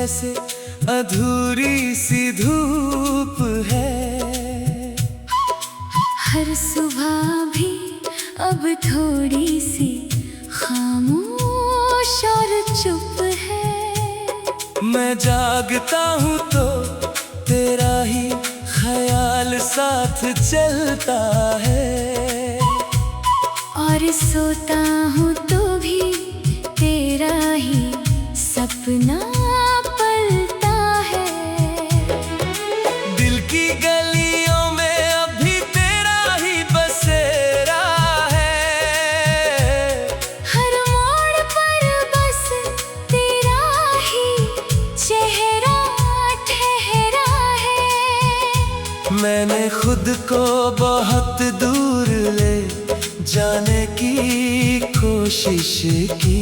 जैसे अधूरी सी धूप है। हर सुबह भी अब थोड़ी सी खामोश और चुप है। मैं जागता हूँ तो तेरा ही ख्याल साथ चलता है, और सोता हूँ तो भी तेरा ही सपना पलता है। दिल की गलियों में अभी तेरा ही बसेरा है। हर मोड़ पर बस तेरा ही चेहरा ठहरा है। मैंने खुद को बहुत दूर ले जाने की कोशिश की,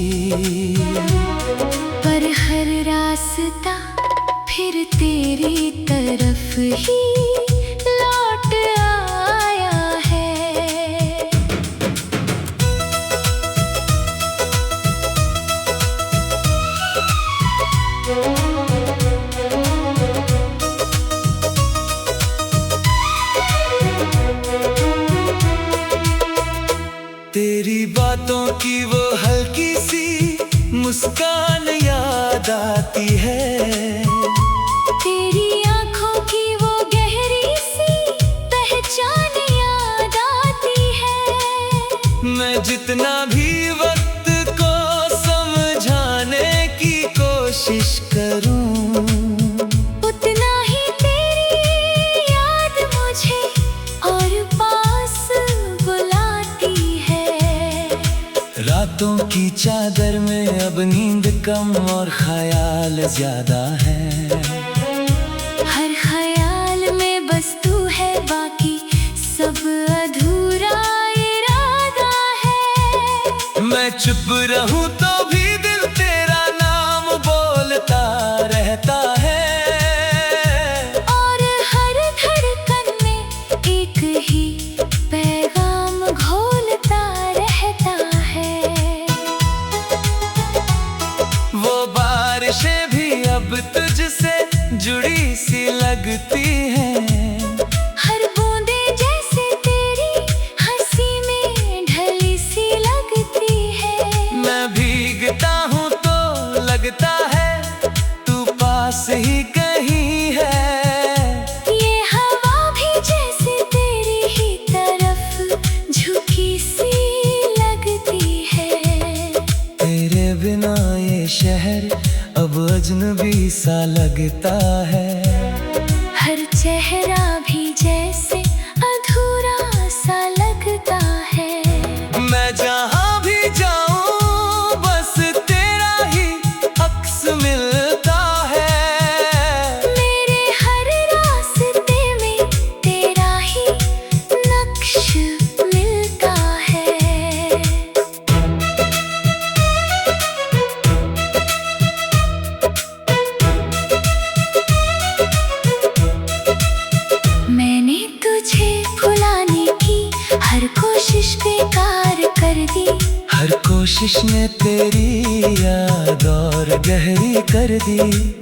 पर हर रास्ता फिर तेरी तरफ ही लौट आया है। तेरी बातों की वो हल्की सी मुस्कान याद आती है। तेरी आंखों की वो गहरी सी पहचान याद आती है। मैं जितना भी वक्त को समझाने की कोशिश करूं, उतना ही तेरी याद मुझे और पास बुलाती है। रातों की चादर में अब नींद कम और ख्याल ज्यादा है। हर ख्याल में बस तू है, बाकी सब अधूरा इरादा है। मैं चुप रहूं तो भी दिल तेरा नाम बोलता रहता है, और हर धड़कन में एक ही पैगाम घोलता रहता है। वो बारिशें भी अब तुझसे जुड़ी सी लगती हैं। हर बूंदे जैसे तेरी हंसी में ढली सी लगती है। मैं भीगता हूँ तो लगता है तू पास ही कहीं है। ये हवा भी जैसे तेरी ही तरफ झुकी सी लगती है। तेरे बिना ये शहर अब अजनबी सा लगता है। हर चेहरा भी जैसे अधूरा सा लगता है। मैं जहाँ भी जाऊँ बस तेरा ही अक्स मिलता है। मेरे हर रास्ते में तेरा ही नक्श मिलता है। मैंने तुझे भुलाने की हर कोशिश बेकार कर दी। हर कोशिश ने तेरी याद और गहरी कर दी।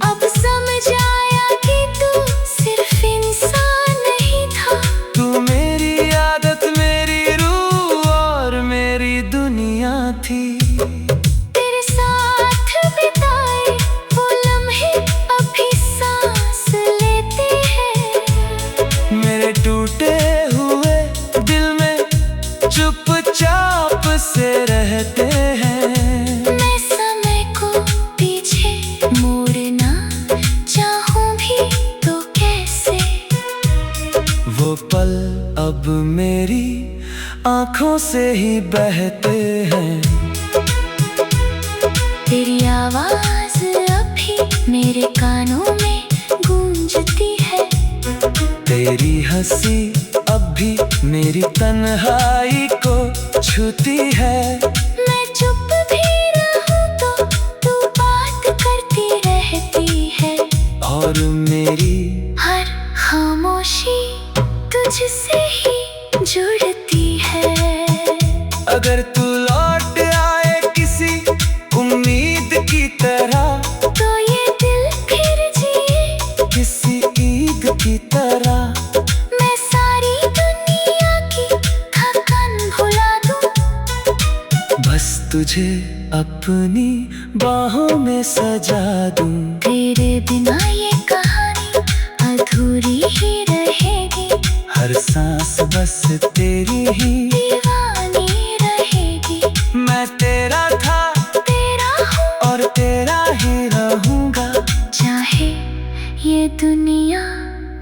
अब समझ आया कि तू सिर्फ इंसान नहीं था। तू मेरी आदत, मेरी रूह और मेरी दुनिया थी। तेरे साथ बिताए वो लम्हे अभी सांस लेते हैं। मेरे टूटे हुए दिल में चुपचाप से रहते हैं। मैं समय को पीछे मोड़ना चाहूं भी तो कैसे। वो पल अब मेरी आंखों से ही बहते हैं। तेरी आवाज अभी मेरे कानों में गूंजती है। तेरी हंसी अब भी मेरी तन्हाई को छूती है। मैं चुप भी रहूं तो तू बात करती रहती है। और मेरी हर खामोशी तुझसे ही जुड़ती है। अगर तू लौट आए किसी उम्मीद की तरह, तो ये दिल तुझे अपनी बाहों में सजा दूं। तेरे बिना ये कहानी अधूरी ही रहेगी, हर सांस बस तेरी ही दीवानी रहेगी। मैं तेरा था, तेरा हूँ और तेरा ही रहूंगा, चाहे ये दुनिया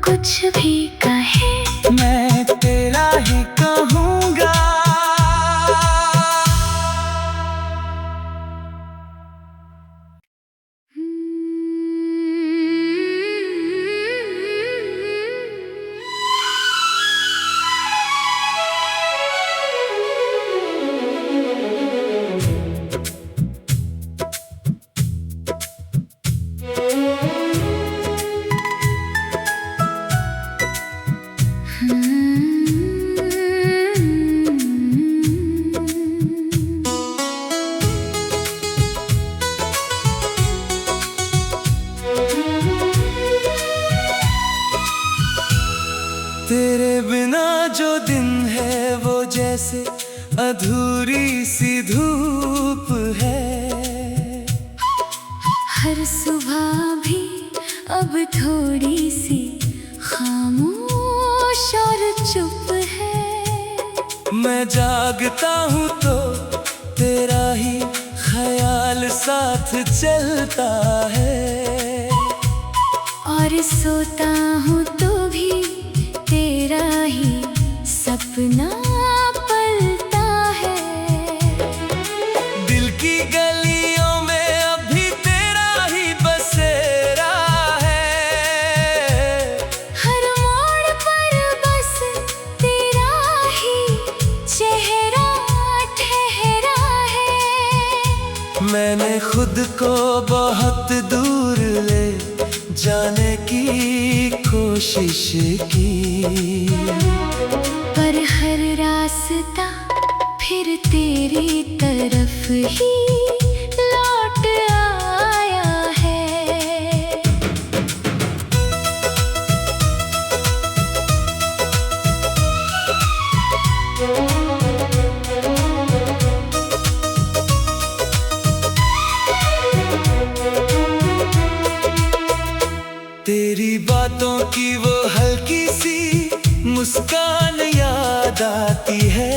कुछ भी कहे। मैं तेरा ही कहूँगा। तेरे बिना जो दिन है वो जैसे अधूरी सी धूप है। हर सुबह भी अब थोड़ी सी खामोश और चुप है। मैं जागता हूँ तो तेरा ही ख्याल साथ चलता है, और सोता हूँ तो भी तेरा ही सपना पलता है। दिल की गलियों में अभी तेरा ही बसेरा है। हर मोड़ पर बस तेरा ही चेहरा ठहरा है। मैंने खुद को बहुत दूर ले जाने की कोशिश की, पर हर रास्ता फिर तेरी तरफ ही लौट आया है। तेरी बातों की वो हल्की सी मुस्कान याद आती है।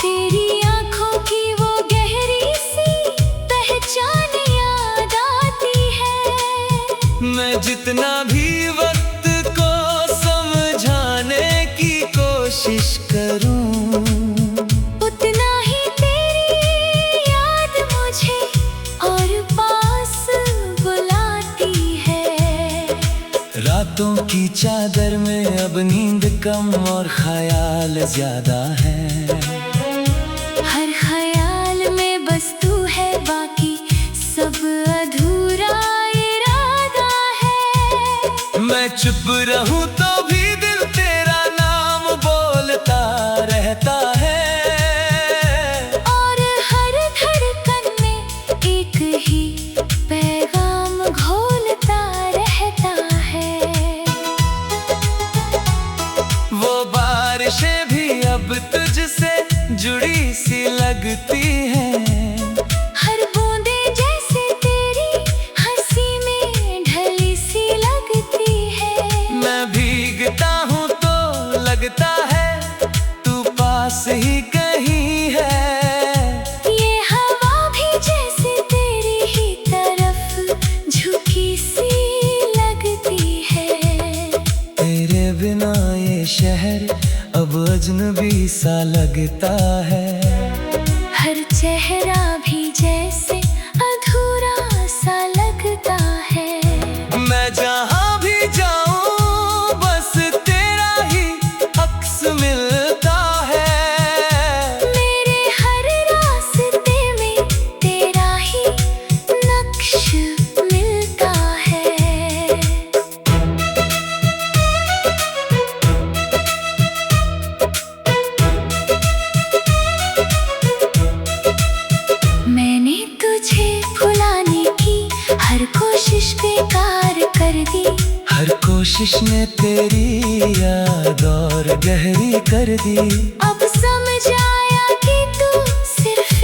तेरी आंखों की वो गहरी सी पहचान याद आती है। मैं जितना भी वक्त को समझाने की कोशिश करूं, उतना ही तेरी याद मुझे और पास बुलाती है। रातों की चादर में अब नींद कम और ख्याल ज्यादा है। हर ख्याल में बस तू है, बाकी सब अधूरा इरादा है। मैं चुप रहूं तो भी दिल तेरा नाम बोलता रहता है, और हर धड़कन में एक ही पैगाम घोलता रहता है। वो बारिशें भी अब तुझसे जुड़ी सी लगती हैं। हर बूंदे जैसे तेरी हंसी में ढली सी लगती है। मैं भीगता हूँ तो लगता है तू पास ही कहीं है। ये हवा भी जैसे तेरी ही तरफ झुकी सी लगती है। तेरे बिना ये शहर अब अजनबी सा लगता है। हर चेहरा भी जैसे अधूरा सा लगता है। मैं जहाँ भी जाऊँ बस तेरा ही अक्स मिलता है। मेरे हर रास्ते में तेरा ही नक्श मिलता है। मैंने तुझे भुलाने की हर कोशिश बेकार कर दी। हर कोशिश ने तेरी याद और गहरी कर दी। अब समझ आया कि तू सिर्फ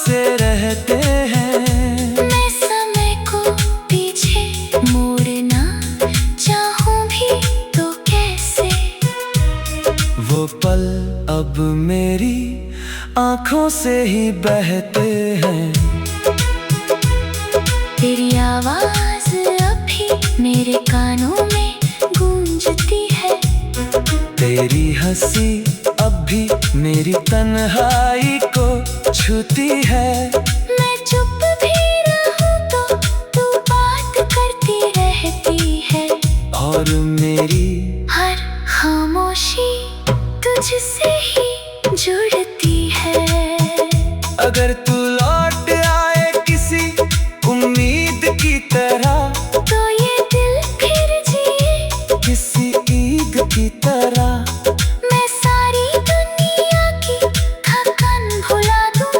से रहते हैं। मैं समय को पीछे मोड़ना चाहूं भी तो कैसे? वो पल अब मेरी आंखों से ही बहते हैं। तेरी आवाज अभी मेरे कानों में गूंजती है। तेरी हंसी अब भी मेरी तन्हाई को छूती है। मैं चुप भी रहूं तो तू बात करती रहती है। और मेरी हर खामोशी तुझसे ही जुड़ती है। अगर तू लौट आए किसी उम्मीद की तरह, तो ये दिल फिर जिए किसी ईद की तरह। मैं सारी दुनिया की थकान भुला दूं।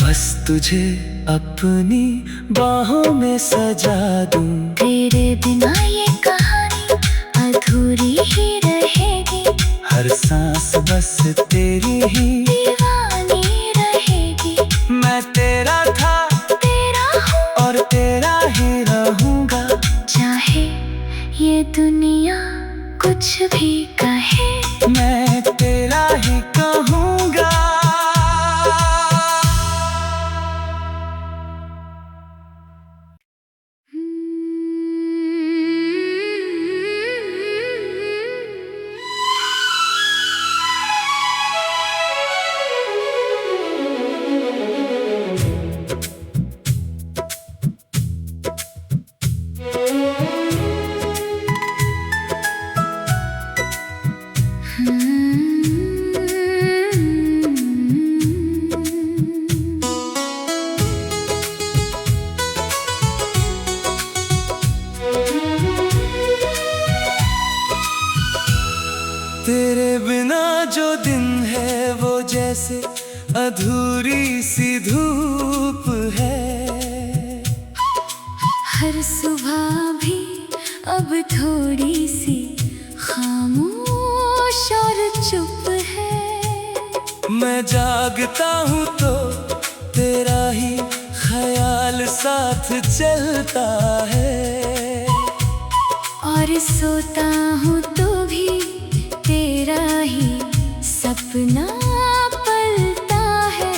बस तुझे अपनी बाहों में सजा दूं। तेरे बिना ये कहानी अधूरी ही रहेगी। हर सांस बस तेरी ही दीवानी रहेगी। मैं तेरा था, तेरा हूँ और तेरा ही रहूंगा। चाहे ये दुनिया कुछ भी कहे, मैं तेरा ही कहूँगा। तेरे बिना जो दिन है वो जैसे अधूरी सी धूप है। हर सुबह भी अब थोड़ी सी खामोश और चुप है। मैं जागता हूँ तो तेरा ही ख्याल साथ चलता है। और सोता हूँ तो भी तेरा ही सपना पलता है।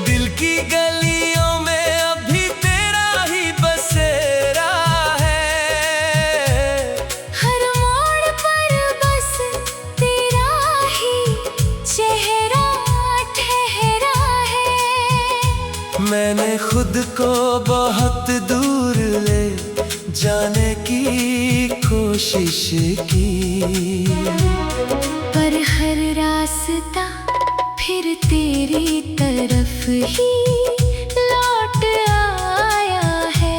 दिल की गलियों में अभी तेरा ही बसेरा है। हर मोड़ पर बस तेरा ही चेहरा ठहरा है। मैंने खुद को बहुत दूर ले जाने की कोशिश की, पर हर रास्ता फिर तेरी तरफ ही लौट आया है।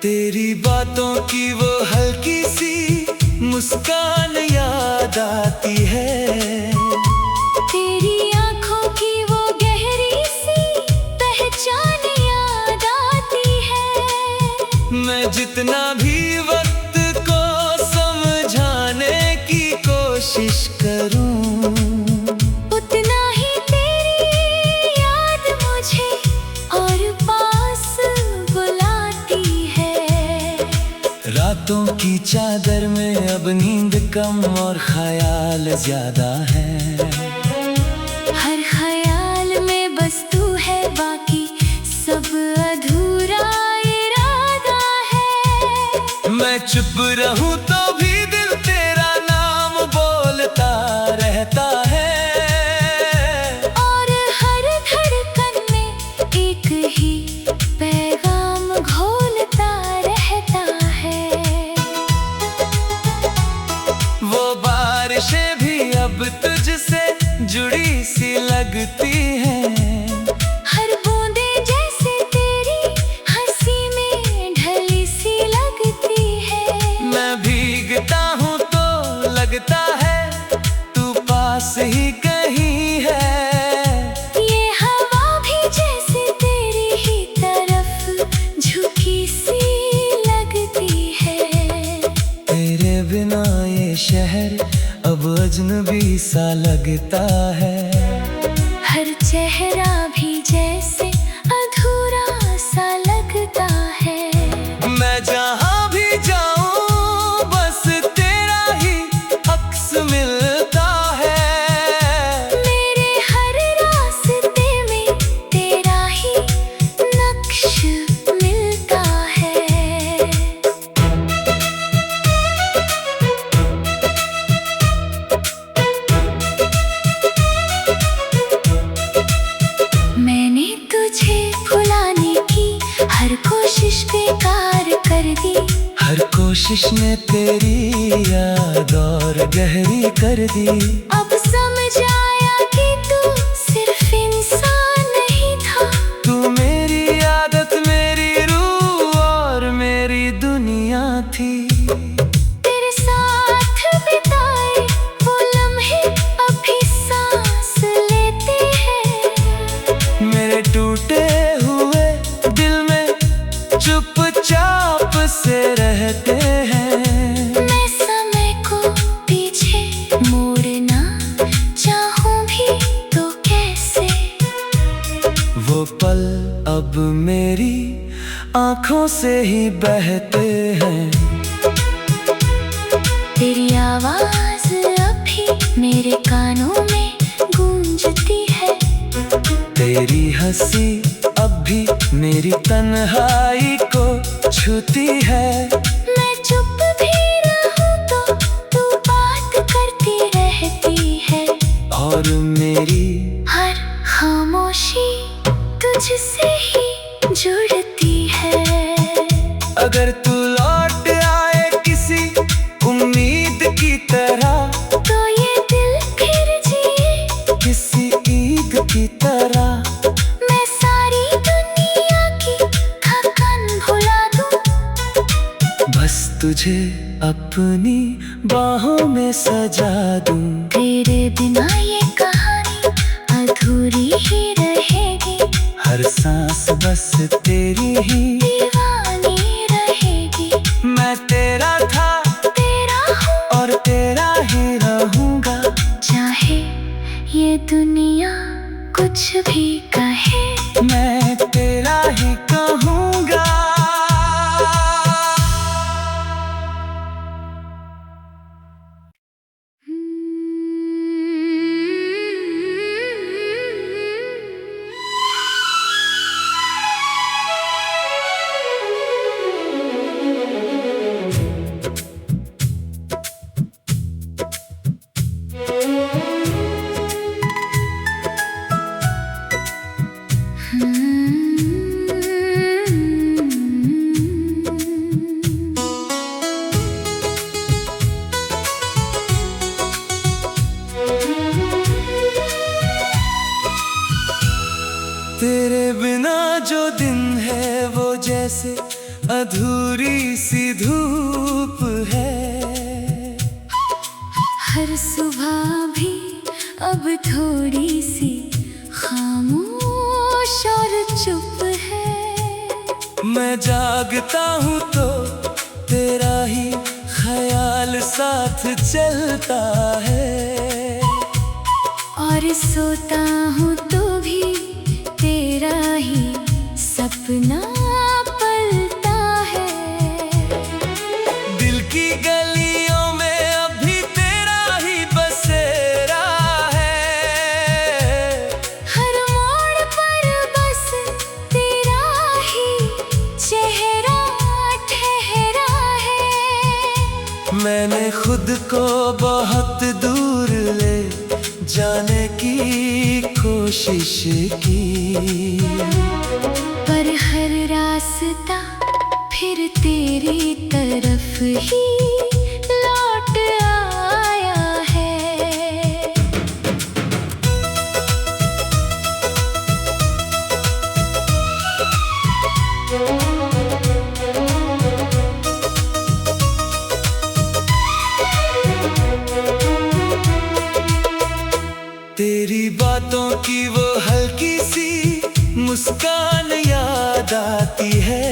तेरी बातों की वो हल्की सी मुस्कान याद आती है। तेरी आंखों की वो गहरी सी पहचान याद आती है। मैं जितना भी वक्त को समझाने की कोशिश करूं, उतना ही तेरी याद मुझे और पास बुलाती है। रातों की चादर में अब नींद कम और ख्याल ज्यादा है। हर ख्याल में बस तू है, बाकी सब अधूरा इरादा है। मैं चुप रहूं तो भी दिल तेरा नाम बोलता रहता है। और हर धड़कन में एक ही पैगाम घोलता रहता है। वो बारिशें भी अब तुझसे जुड़ी सी लगती हैं। हर बूंदे जैसे तेरी हंसी में ढली सी लगती है। मैं भीगता हूँ तो लगता है तू पास जरूरी सा लगता है। हर चेहरा भी जैसे अधूरा सा लगता है। मैं जहाँ भी जाऊँ बस तेरा ही अक्स मिलता है। मेरे हर रास्ते में तेरा ही नक्श मिलता है। मैंने तुझे भुलाने की हर कोशिश बेकार कर दी। हर कोशिश ने तेरी याद और गहरी कर दी। अब समझ आया कि तू सिर्फ इंसान नहीं था। तू मेरी आदत, मेरी रूह और मेरी दुनिया थी। तेरे साथ बिताए वो लम्हे अभी सांस लेते हैं। मेरे टूटे हुए दिल में चुपचाप से रहते हैं। मैं समय को पीछे मोड़ना चाहूं भी तो कैसे। वो पल अब मेरी आंखों से ही बहते हैं। तेरी आवाज अभी मेरे कानों में गूंजती है। तेरी हंसी अब भी मेरी तन्हाई को छूती है। मैं चुप भी रहूं तो तू बात करती रहती है। और मेरी हर खामोशी तुझसे ही जुड़ती है। अगर तू लौट आए किसी उम्मीद की तरह, तो ये दिल फिर जिए किसी ईद की तरह। मैं सारी दुनिया की थकान भुला दूं। बस तुझे अपनी बाहों में सजा दूं। तेरे बिना ये कहानी अधूरी ही रहेगी। हर सांस बस तेरी ही दीवानी रहेगी। मैं तेरा था तेरा हूँ और तेरा ही रहूंगा। चाहे ये दुनिया कुछ भी कहे। मैं तेरा ही कहूँगा। तेरे बिना जो दिन है वो जैसे अधूरी सी धूप है। हर सुबह भी अब थोड़ी सी खामोश और चुप है। मैं जागता हूँ तो तेरा ही ख्याल साथ चलता है। और सोता हूँ तो भी तेरा ही सपना पलता है। दिल की गलियों में अभी तेरा ही बसेरा है। हर मोड़ पर बस तेरा ही चेहरा ठहरा है। मैंने खुद को बहुत दूर ले जाने की कोशिश की, पर हर रास्ता फिर तेरी तरफ ही लौट आया है। तेरी बातों की वो हल्की सी मुस्कान याद आती है।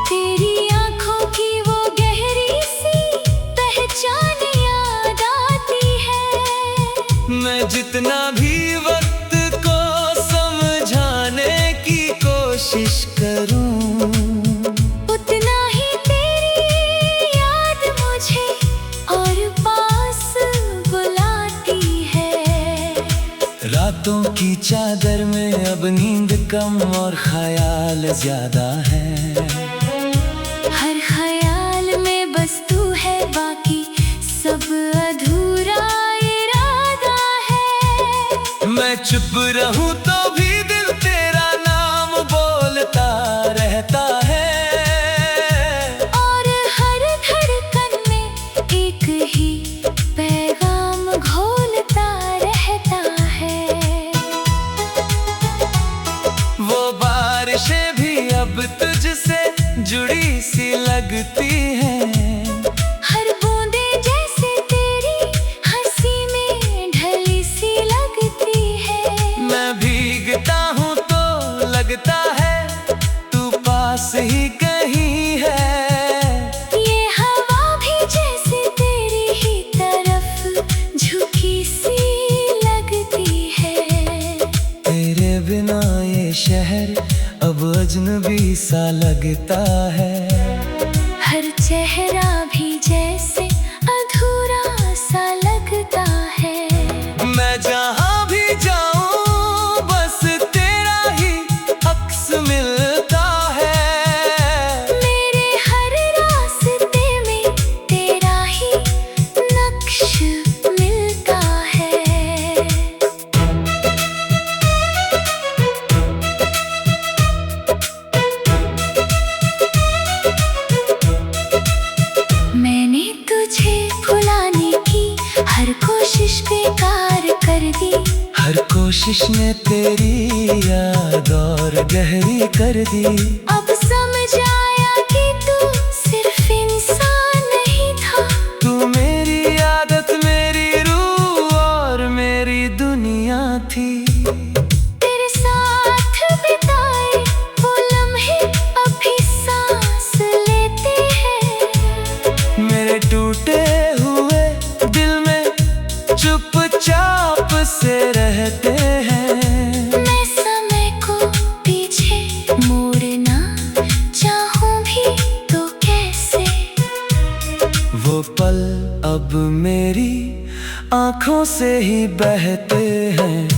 तेरी आंखों की वो गहरी कम और ख्याल ज्यादा है। हर ख्याल में बस तू है, बाकी सब अधूरा इरादा है। मैं चुप रहूं तो भी दिल तेरा नाम बोलता रहता है। और हर धड़कन में एक ही पैगाम घोलता रहता है। वो बारिशें भी अब तुझसे जुड़ी सी लगती हैं। हर बूंदे जैसे तेरी हंसी में ढली सी लगती है। मैं भीगता हूँ तो लगता है तू पास ही कहीं है। ये हवा भी जैसे तेरी ही तरफ झुकी सी लगती है। तेरे बिना ये शहर अब अजनबी सा लगता है। हर चेहरा भी जैसे अधूरा सा लगता है। मैं जहाँ भी जाऊँ बस तेरा ही अक्स मिलता है। मेरे हर रास्ते में तेरा ही नक्श मिलता है। मैंने तुझे भुलाने की हर कोशिश बेकार कर दी। हर कोशिश ने तेरी याद और गहरी कर दी। अब समझ आया कि तू सिर्फ इंसान नहीं था। तू मेरी आदत, मेरी रूह और मेरी दुनिया थी। तेरे साथ बिताए वो लम्हे अभी सांस लेते हैं। मेरे टूटे हुए दिल में चुपचाप से रहते हैं। मैं समय को पीछे मोड़ना चाहूं भी तो कैसे। वो पल अब मेरी आंखों से ही बहते हैं।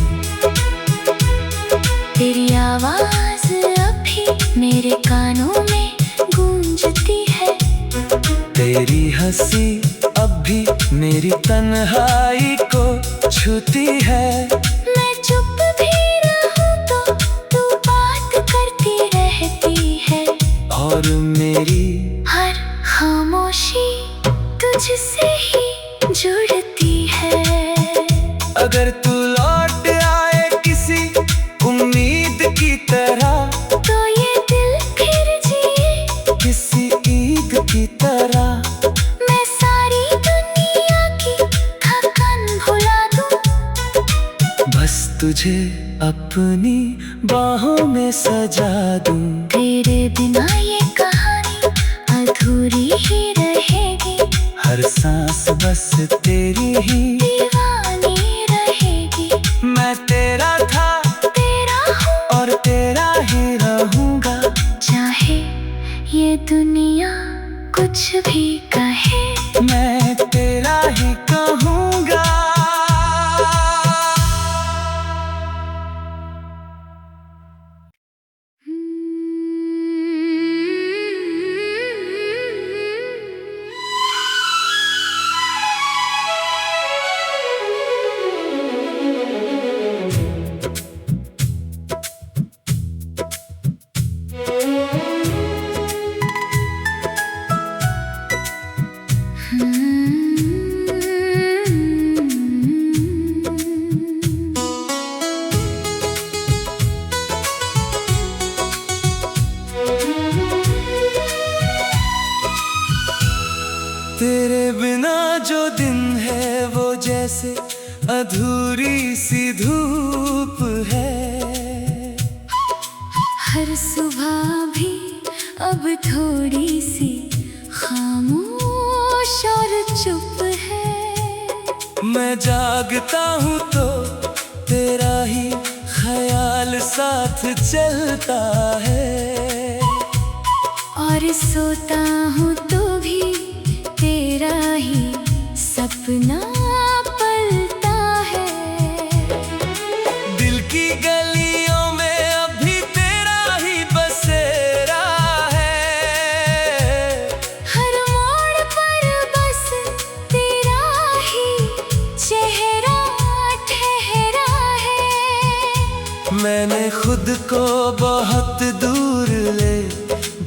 तेरी आवाज अभी मेरे कानों में गूंजती है। तेरी हंसी अब भी मेरी तन्हाई को छूती है। मैं चुप भी रहूं तो तू बात करती रहती है। और मेरी हर खामोशी तुझसे ही जुड़ती है। अगर तू लौट आए किसी उम्मीद की तरह, तो ये दिल फिर जिए किसी ईद की तरह। मैं सारी दुनिया की थकान भुला दूं। बस तुझे अपनी बाहों में सजा दूं। तेरे बिना ये कहानी अधूरी ही रहेगी। हर सांस बस तेरी ही दीवानी रहेगी। मैं तेरा था तेरा हूँ और तेरा ही रहूंगा। चाहे ये दुनिया कुछ भी कहे। मैं तेरा ही कहूँगा। तेरे बिना जो दिन है वो जैसे अधूरी सी धूप है। हर सुबह भी अब थोड़ी सी खामोश और चुप है। मैं जागता हूँ तो तेरा ही ख्याल साथ चलता है। और सोता हूँ तो भी तेरा ही सपना पलता है। दिल की गलियों में अभी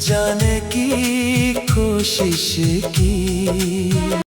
जाने की कोशिश की।